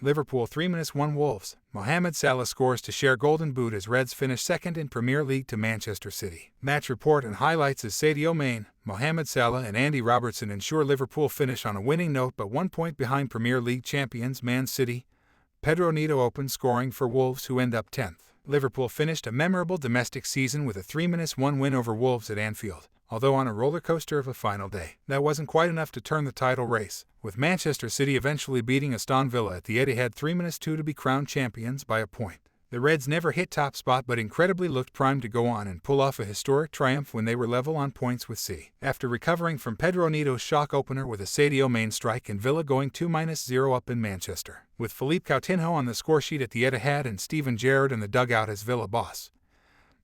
Liverpool 3-1 Wolves. Mohamed Salah scores to share Golden Boot as Reds finish second in Premier League to Manchester City. Match report and highlights as Sadio Mane, Mohamed Salah and Andy Robertson ensure Liverpool finish on a winning note but 1 point behind Premier League champions Man City. Pedro Neto opens scoring for Wolves who end up 10th. Liverpool finished a memorable domestic season with a 3-1 win over Wolves at Anfield, although on a roller coaster of a final day. That wasn't quite enough to turn the title race, with Manchester City eventually beating Aston Villa at the Etihad 3-2 to be crowned champions by a point. The Reds never hit top spot but incredibly looked primed to go on and pull off a historic triumph when they were level on points with City. After recovering from Pedro Neto's shock opener with a Sadio Mane strike and Villa going 2-0 up in Manchester, with Philippe Coutinho on the scoresheet at the Etihad and Steven Gerrard in the dugout as Villa boss.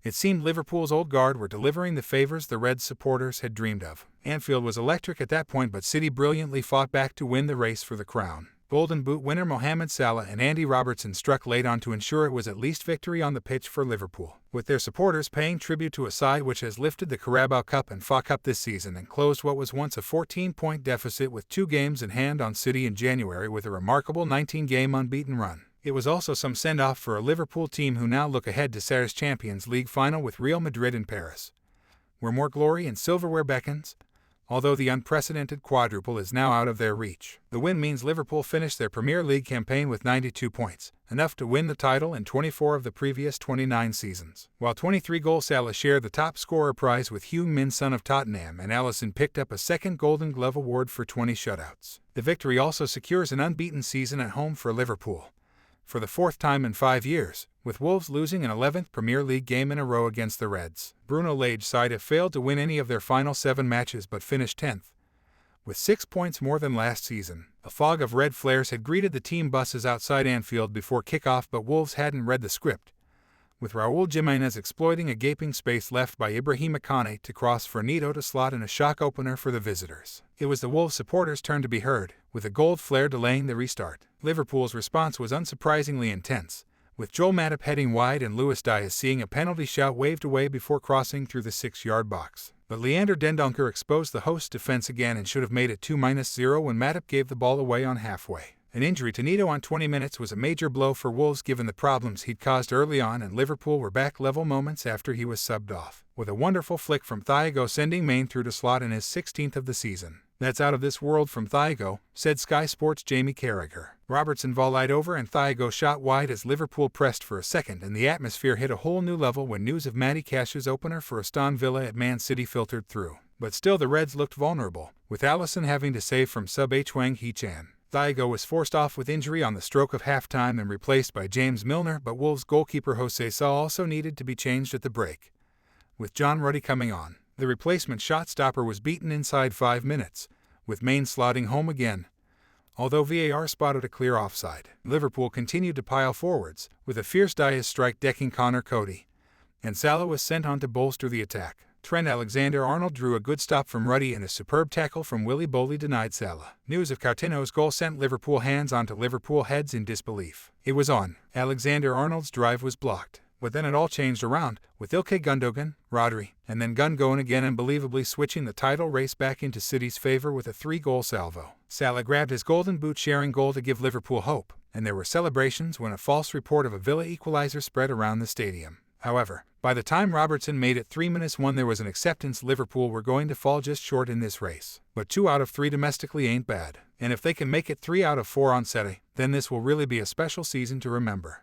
It seemed Liverpool's old guard were delivering the favors the Reds supporters had dreamed of. Anfield was electric at that point but City brilliantly fought back to win the race for the crown. Golden Boot winner Mohamed Salah and Andy Robertson struck late on to ensure it was at least victory on the pitch for Liverpool, with their supporters paying tribute to a side which has lifted the Carabao Cup and FA Cup this season and closed what was once a 14-point deficit with 2 games in hand on City in January with a remarkable 19-game unbeaten run. It was also some send-off for a Liverpool team who now look ahead to Sarri's Champions League final with Real Madrid in Paris, where more glory and silverware beckons, although the unprecedented quadruple is now out of their reach. The win means Liverpool finished their Premier League campaign with 92 points, enough to win the title in 24 of the previous 29 seasons. While 23-goal Salah shared the top scorer prize with Heung-min Son of Tottenham and Alisson picked up a second Golden Glove award for 20 shutouts. The victory also secures an unbeaten season at home for Liverpool, for the 4th time in 5 years, with Wolves losing an 11th Premier League game in a row against the Reds. Bruno Lage's side have failed to win any of their final 7 matches but finished 10th, with 6 points more than last season. A fog of red flares had greeted the team buses outside Anfield before kickoff but Wolves hadn't read the script, with Raul Jimenez exploiting a gaping space left by Ibrahima Kane to cross for Neto to slot in a shock opener for the visitors. It was the Wolves supporters' turn to be heard, with a gold flare delaying the restart. Liverpool's response was unsurprisingly intense, with Joel Matip heading wide and Luis Diaz seeing a penalty shout waved away before crossing through the 6-yard box. But Leander Dendoncker exposed the host's defense again and should have made it 2-0 when Matip gave the ball away on halfway. An injury to Neto on 20 minutes was a major blow for Wolves given the problems he'd caused early on, and Liverpool were back level moments after he was subbed off, with a wonderful flick from Thiago sending Mane through to slot in his 16th of the season. "That's out of this world from Thiago," said Sky Sports' Jamie Carragher. Robertson volleyed over and Thiago shot wide as Liverpool pressed for a second, and the atmosphere hit a whole new level when news of Matty Cash's opener for Aston Villa at Man City filtered through. But still the Reds looked vulnerable, with Alisson having to save from sub Hwang Hee-chan. Thiago was forced off with injury on the stroke of halftime and replaced by James Milner, but Wolves goalkeeper Jose Sa also needed to be changed at the break, with John Ruddy coming on. The replacement shot stopper was beaten inside 5 minutes, with Mane slotting home again, although VAR spotted a clear offside. Liverpool continued to pile forwards, with a fierce Diaz strike decking Connor Cody, and Salah was sent on to bolster the attack. Trent Alexander-Arnold drew a good stop from Ruddy and a superb tackle from Willy Boley denied Salah. News of Coutinho's goal sent Liverpool hands onto Liverpool heads in disbelief. It was on. Alexander-Arnold's drive was blocked. But then it all changed around, with Ilkay Gundogan, Rodri, and then Gundogan again unbelievably switching the title race back into City's favor with a 3-goal salvo. Salah grabbed his Golden Boot-sharing goal to give Liverpool hope, and there were celebrations when a false report of a Villa equalizer spread around the stadium. However, by the time Robertson made it 3-1 there was an acceptance Liverpool were going to fall just short in this race. But 2 out of 3 domestically ain't bad, and if they can make it 3 out of 4 on Saturday, then this will really be a special season to remember.